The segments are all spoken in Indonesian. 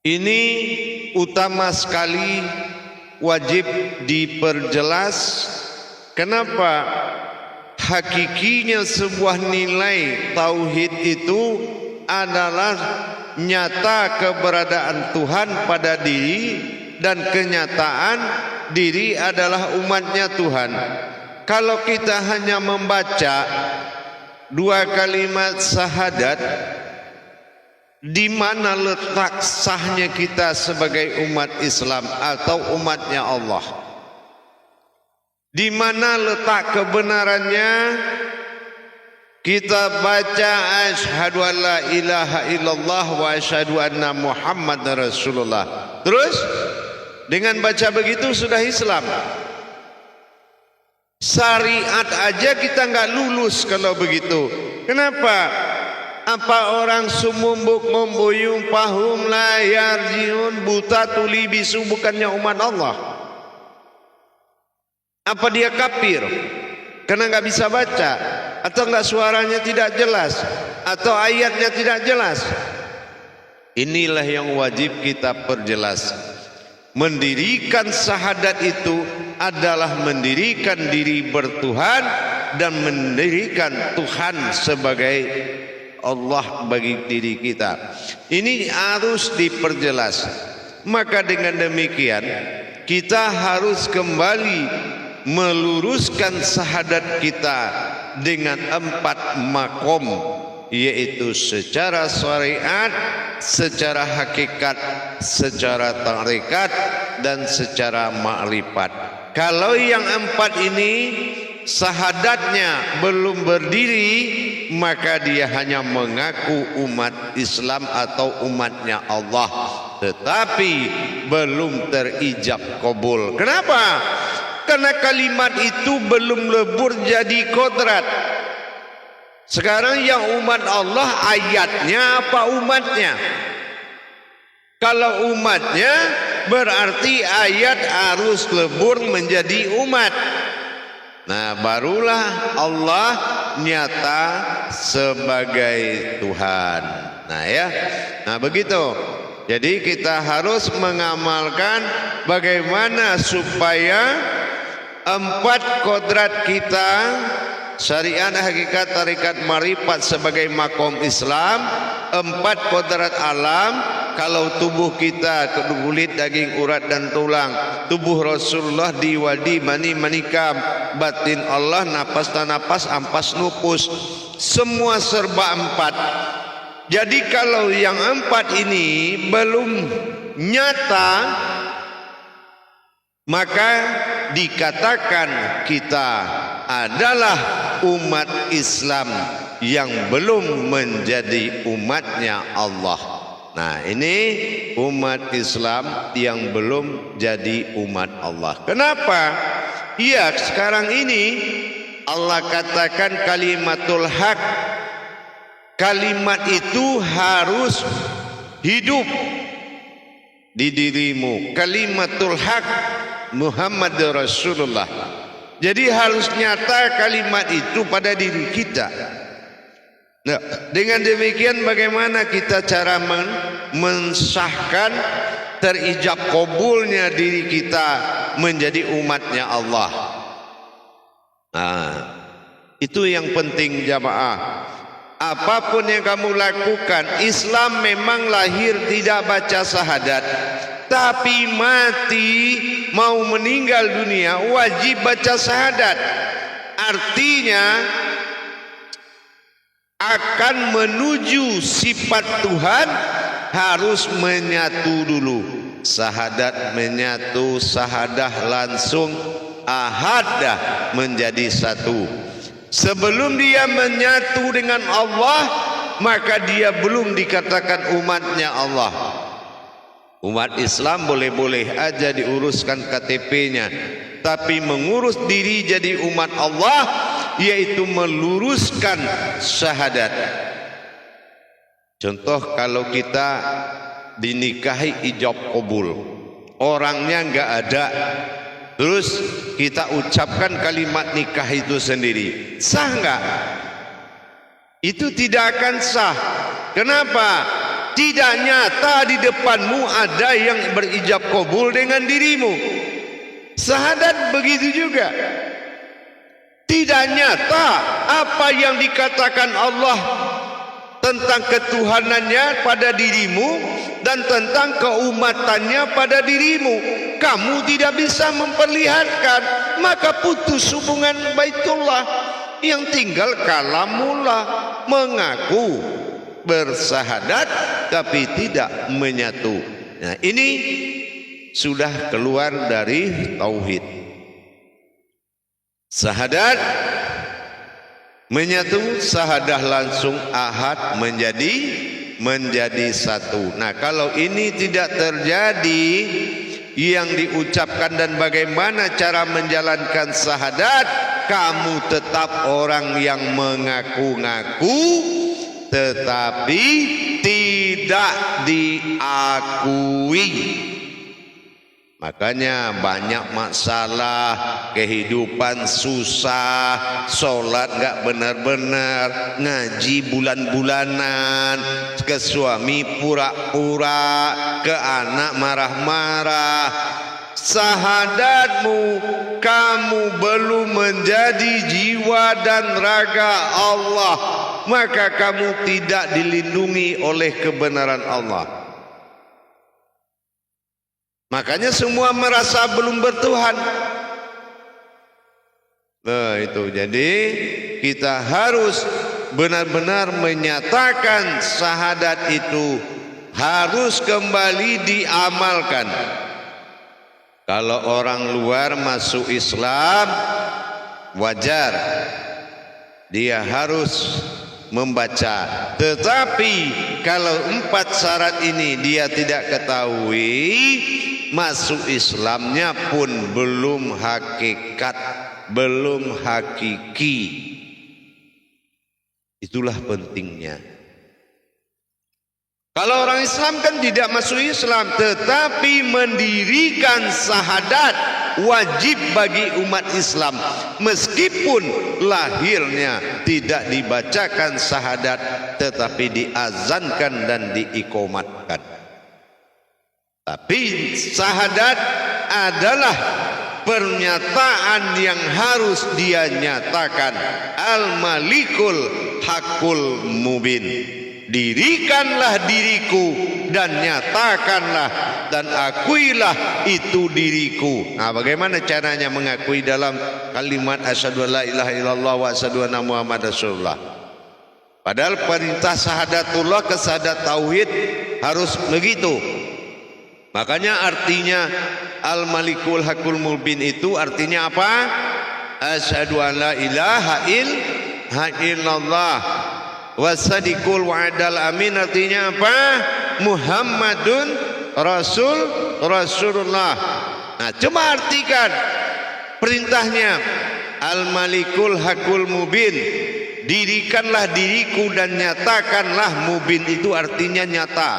Ini utama sekali, wajib diperjelas. Kenapa? Hakikinya sebuah nilai tauhid itu adalah nyata keberadaan Tuhan pada diri dan kenyataan diri adalah umatnya Tuhan. Kalau kita hanya membaca dua kalimat syahadat, di mana letak sahnya kita sebagai umat Islam atau umatnya Allah? Di mana letak kebenarannya? Kita baca asyhadu an la ilaha illallah wa asyhadu anna Muhammadar Rasulullah. Terus dengan baca begitu sudah Islam. Syariat aja kita nggak lulus kalau begitu. Kenapa? Apa orang sumumbuk membuyung pahum layar jiun buta tuli bisu bukannya umat Allah? Apa dia kafir karena nggak bisa baca, atau nggak suaranya tidak jelas, atau ayatnya tidak jelas? Inilah yang wajib kita perjelas. Mendirikan syahadat itu adalah mendirikan diri bertuhan dan mendirikan Tuhan sebagai Allah bagi diri kita. Ini harus diperjelas. Maka dengan demikian kita harus kembali meluruskan syahadat kita dengan 4 makom, yaitu secara syariat, secara hakikat, secara tarekat, dan secara ma'rifat. Kalau yang 4 ini syahadatnya belum berdiri, maka dia hanya mengaku umat Islam atau umatnya Allah, tetapi belum terijab kabul. Kenapa? Karena kalimat itu belum lebur jadi kodrat. Sekarang yang umat Allah ayatnya apa umatnya? Kalau umatnya berarti ayat harus lebur menjadi umat. Nah, barulah Allah nyata sebagai Tuhan. Nah ya, nah begitu. Jadi kita harus mengamalkan bagaimana supaya 4 kodrat kita, syariat, hakikat, tarekat, marifat sebagai makom Islam, 4 kodrat alam. Kalau tubuh kita kulit, daging, urat dan tulang, tubuh Rasulullah di wadi mani manikam, batin Allah, napas tanapas, ampas nupus, semua serba 4. Jadi kalau yang 4 ini belum nyata, maka dikatakan kita adalah umat Islam yang belum menjadi umatnya Allah. Nah, ini umat Islam yang belum jadi umat Allah. Kenapa? Ya, sekarang ini Allah katakan kalimatul haq. Kalimat itu harus hidup di dirimu. Kalimatul haq Muhammad Rasulullah. Jadi harus nyata kalimat itu pada diri kita. Nah, dengan demikian bagaimana kita cara mensahkan terijab kabulnya diri kita menjadi umatnya Allah? Nah, itu yang penting jamaah. Apapun yang kamu lakukan, Islam memang lahir tidak baca syahadat, tapi mati mau meninggal dunia wajib baca syahadat. Artinya akan menuju sifat Tuhan harus menyatu dulu. Syahadat menyatu, syahadah langsung, ahadah menjadi satu. Sebelum dia menyatu dengan Allah, maka dia belum dikatakan umatnya Allah. Umat Islam boleh-boleh aja diuruskan KTP-nya, tapi mengurus diri jadi umat Allah, yaitu meluruskan syahadat. Contoh, kalau kita dinikahi ijab kabul, orangnya nggak ada, terus kita ucapkan kalimat nikah itu sendiri, sah nggak? Itu tidak akan sah. Kenapa? tidak nyata di depanmu ada yang berijab kabul dengan dirimu. Syahadat begitu juga. Tidak nyata apa yang dikatakan Allah tentang ketuhanannya pada dirimu dan tentang keumatannya pada dirimu. Kamu tidak bisa memperlihatkan, maka putus hubungan Baitullah. Yang tinggal kalamullah, mengaku bersahadat tapi tidak menyatu. Nah, ini sudah keluar dari tauhid. Sahadat menyatu, sahadah langsung ahad menjadi satu. Nah, kalau ini tidak terjadi, yang diucapkan dan bagaimana cara menjalankan sahadat, kamu tetap orang yang mengaku-ngaku tetapi tidak diakui. Makanya banyak masalah, kehidupan susah, sholat gak benar-benar, ngaji bulan-bulanan, ke suami pura-pura, ke anak marah-marah. Sahadatmu, kamu belum menjadi jiwa dan raga Allah, maka kamu tidak dilindungi oleh kebenaran Allah. Makanya semua merasa belum bertuhan. Nah, itu jadi kita harus benar-benar menyatakan syahadat itu harus kembali diamalkan. Kalau orang luar masuk Islam wajar, dia harus membaca. Tetapi kalau 4 syarat ini dia tidak ketahui, masuk Islamnya pun belum hakikat, belum hakiki. Itulah pentingnya. Kalau orang Islam kan tidak masuk Islam, tetapi mendirikan syahadat wajib bagi umat Islam. Meskipun lahirnya tidak dibacakan syahadat, tetapi diazankan dan diikomatkan. Tapi syahadat adalah pernyataan yang harus dia nyatakan. Al-Malikul Hakul Mubin. Dirikanlah diriku dan nyatakanlah dan akuilah itu diriku. Nah, bagaimana caranya mengakui dalam kalimat asyhadu alla ilaha illallah wa asyhadu anna muhammad rasulullah? Padahal perintah syahadatullah ke syahadat tauhid harus begitu. Makanya artinya Al-Malikul Hakul Mubin itu artinya apa? Asyhadu alla ilaha illallah Wasadikul wa'adal amin artinya apa? Muhammadun Rasulullah. Nah, coba artikan perintahnya. Al-Malikul Hakul Mubin. Dirikanlah diriku dan nyatakanlah. Mubin itu artinya nyata.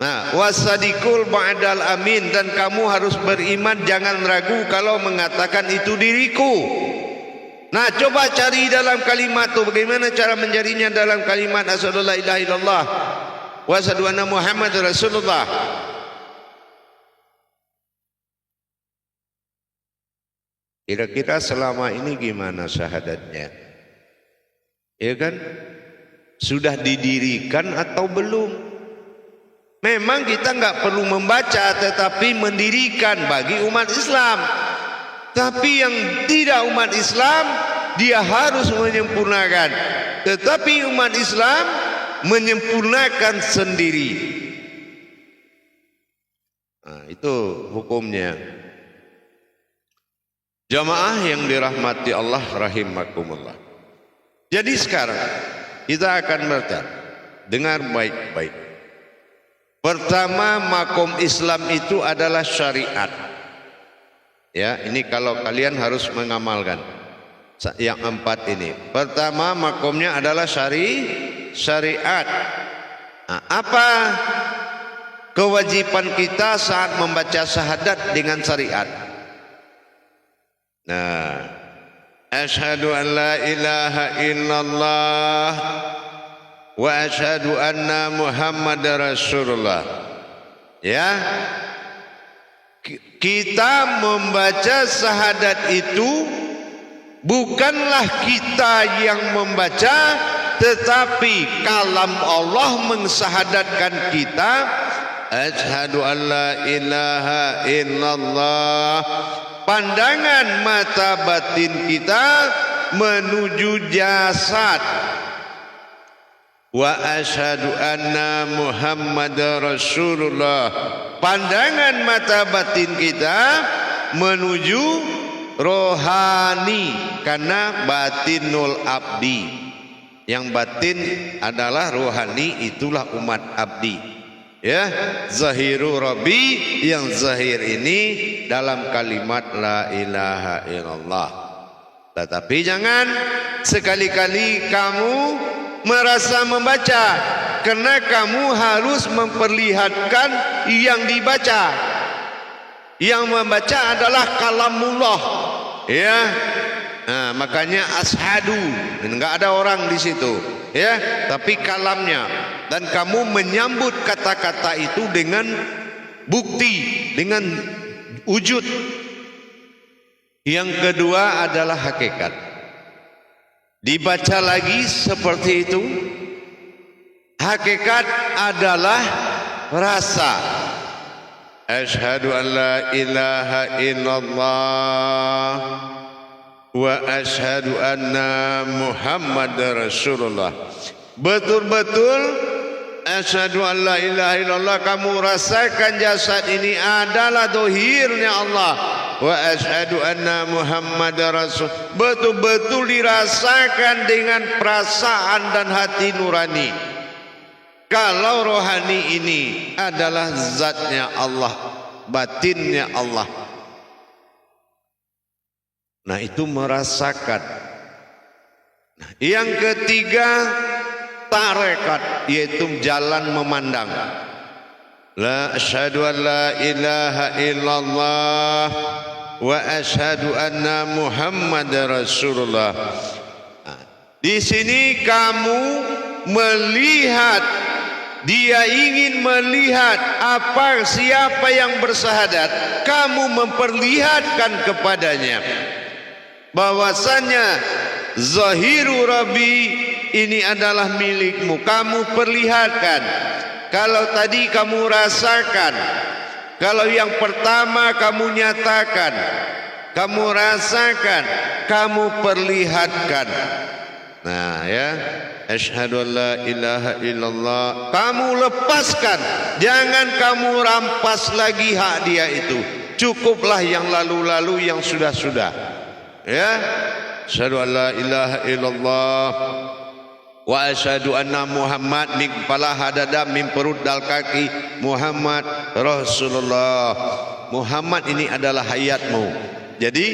Nah, wasadikul ba'dal amin, dan kamu harus beriman, jangan ragu kalau mengatakan itu diriku. Nah, coba cari dalam kalimat itu bagaimana cara mencarinya dalam kalimat asyhadu alla ilaha illallah wa asyhadu anna muhammadar rasulullah. Kira-kira selama ini gimana syahadatnya? Ya kan? Sudah didirikan atau belum? Memang kita nggak perlu membaca, tetapi mendirikan bagi umat Islam. Tapi yang tidak umat Islam, dia harus menyempurnakan. Tetapi umat Islam menyempurnakan sendiri. Nah, itu hukumnya. Jamaah yang dirahmati Allah rahimakumullah. Jadi sekarang kita akan baca, dengar baik-baik. Pertama, makom Islam itu adalah syariat. Ya, ini kalau kalian harus mengamalkan yang 4 ini. Pertama, makomnya adalah syariat. Nah, apa kewajiban kita saat membaca syahadat dengan syariat? Nah, asyhadu an la ilaha illallah wa asyhadu anna Muhammadar Rasulullah. Ya, kita membaca syahadat itu bukanlah kita yang membaca, tetapi kalam Allah mensyahadatkan kita. Asyhadu an la ilaha illallah. Pandangan mata batin kita menuju jasad. Wa asyhadu anna Muhammadar Rasulullah. Pandangan mata batin kita menuju rohani, karena batinul abdi. Yang batin adalah rohani, itulah umat abdi. Ya, zahiru rabbi, yang zahir ini dalam kalimat la ilaha illallah. Tetapi jangan sekali-kali kamu merasa membaca, karena kamu harus memperlihatkan yang dibaca. Yang membaca adalah kalamullah. Ya, nah, makanya ashadu, enggak ada orang di situ. Ya, tapi kalamnya, dan kamu menyambut kata-kata itu dengan bukti, dengan wujud. Yang kedua adalah hakikat. Dibaca lagi seperti itu. Hakikat adalah rasa. Asyhadu an la ilaha illallah wa asyhadu anna Muhammadar Rasulullah. Betul-betul asyhadu an la ilaha illallah, kamu rasakan jasad ini adalah dohirnya Allah. Wa asyhadu anna Muhammadar Rasul, betul-betul dirasakan dengan perasaan dan hati nurani. Kalau rohani ini adalah zatnya Allah, batinnya Allah. Nah, itu merasakan. Nah, yang ketiga tarekat, yaitu jalan memandang. La asyhadu an la ilaha illallah wa asyhadu anna Muhammadar Rasulullah. Nah, di sini kamu melihat, dia ingin melihat siapa yang bersyahadat, kamu memperlihatkan kepadanya bahwasanya zahiru rabbi ini adalah milikmu, kamu perlihatkan. Kalau tadi kamu rasakan, kalau yang pertama kamu nyatakan, kamu rasakan, kamu perlihatkan. Nah, ya, asyhadu an la ilaha illallah, kamu lepaskan, jangan kamu rampas lagi hak dia itu. Cukuplah yang lalu-lalu, yang sudah-sudah. Ya, asyhadu an la ilaha illallah wa asyhadu anna Muhammad, min kepala hadada, min perut dal kaki, Muhammad Rasulullah. Muhammad ini adalah hayatmu. Jadi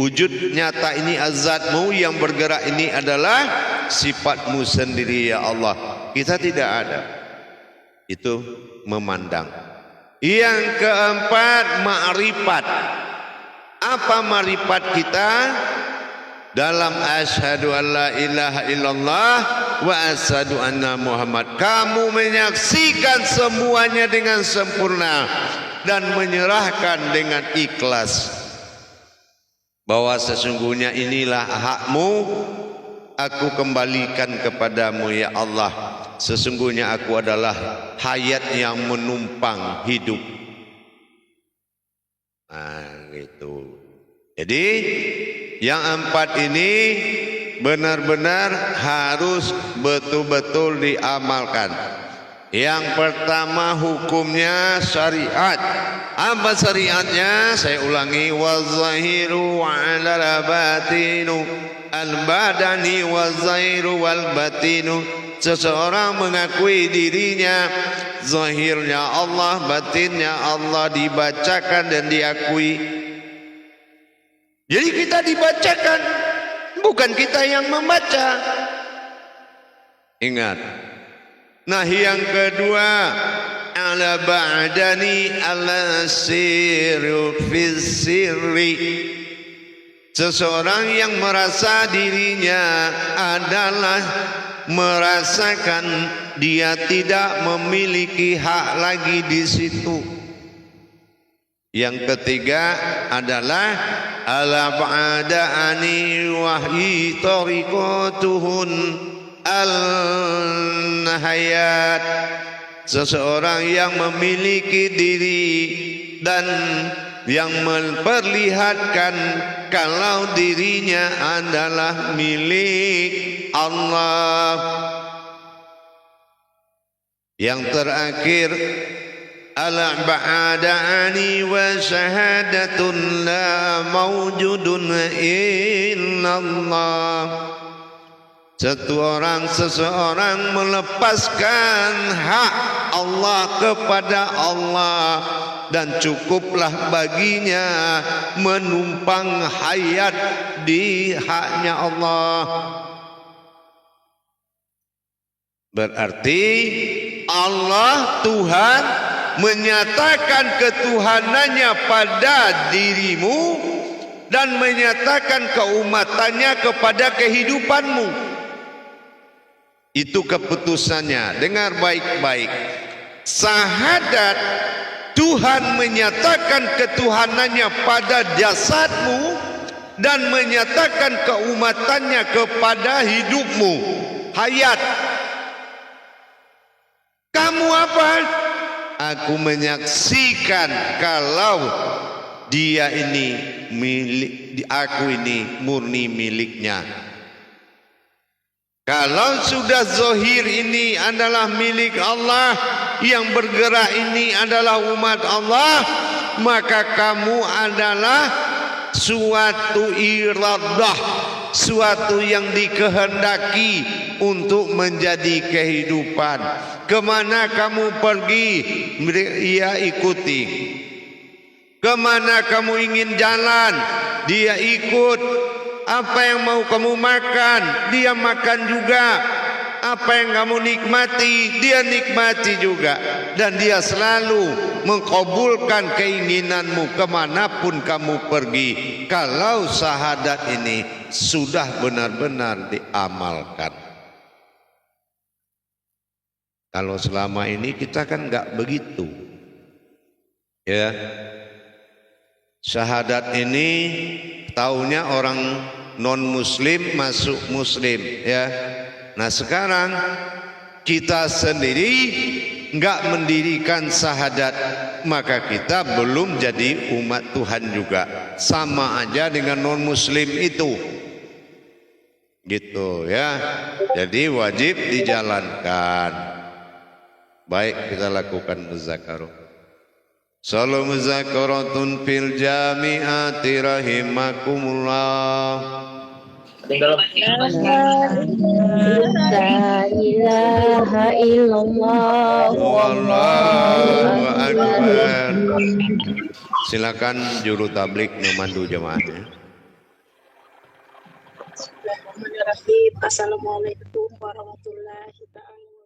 wujud nyata ini azatmu, yang bergerak ini adalah sifatmu sendiri ya Allah. Kita tidak ada. Itu memandang. Yang keempat, ma'rifat. Apa ma'rifat kita? Dalam asyhadu an la ilaha illallah wa asyhadu anna Muhammad, kamu menyaksikan semuanya dengan sempurna dan menyerahkan dengan ikhlas bahwa sesungguhnya inilah hakmu, aku kembalikan kepadamu ya Allah. Sesungguhnya aku adalah hayat yang menumpang hidup. Nah, gitu. Jadi yang empat ini benar-benar harus betul-betul diamalkan. Yang pertama hukumnya syariat. Apa syariatnya? Saya ulangi, wazahiru wa'ala batinu al-badani wazahiru wal batinu. Seseorang mengakui dirinya zahirnya Allah, batinnya Allah, dibacakan dan diakui. Jadi kita dibacakan, bukan kita yang membaca. Ingat. Nah, yang kedua, ala ba'dani ala siru fis sirri. Seseorang yang merasa dirinya adalah merasakan dia tidak memiliki hak lagi di situ. Yang ketiga adalah al-ba'ada'ani wahyi tariqatuhun al-nahayat. Seseorang yang memiliki diri dan yang memperlihatkan kalau dirinya adalah milik Allah. Yang terakhir al-ba'adani wa syahadatun la mawjudun illallah. Seseorang melepaskan hak Allah kepada Allah dan cukuplah baginya menumpang hayat di haknya Allah. Berarti Allah Tuhan menyatakan ketuhanannya pada dirimu dan menyatakan keumatannya kepada kehidupanmu. Itu keputusannya. Dengar baik-baik. Syahadat Tuhan menyatakan ketuhanannya pada jasadmu dan menyatakan keumatannya kepada hidupmu. Hayat. Kamu apa? Aku menyaksikan kalau dia ini milik, aku ini murni miliknya. Kalau sudah zahir ini adalah milik Allah, yang bergerak ini adalah umat Allah, maka kamu adalah suatu iradah, suatu yang dikehendaki untuk menjadi kehidupan. Kemana kamu pergi, ia ikuti. Kemana kamu ingin jalan, dia ikut. Apa yang mau kamu makan, dia makan juga. Apa yang kamu nikmati, dia nikmati juga. Dan dia selalu mengkabulkan keinginanmu kemanapun kamu pergi. Kalau syahadat ini sudah benar-benar diamalkan. Kalau selama ini kita kan enggak begitu. Ya. Syahadat ini taunya orang non muslim masuk muslim, ya. Nah, sekarang kita sendiri enggak mendirikan syahadat, maka kita belum jadi umat Tuhan juga. Sama aja dengan non muslim itu. Gitu ya. Jadi wajib dijalankan. Baik, kita lakukan muzakarah. Salam muzakaratun fil jami'ati rahimakumullah. La ilaha illallah Wallahu akbar. Silakan juru tablik memandu jemaahnya. Bismillahirrahmanirrahim. Assalamualaikum warahmatullahi wabarakatuh.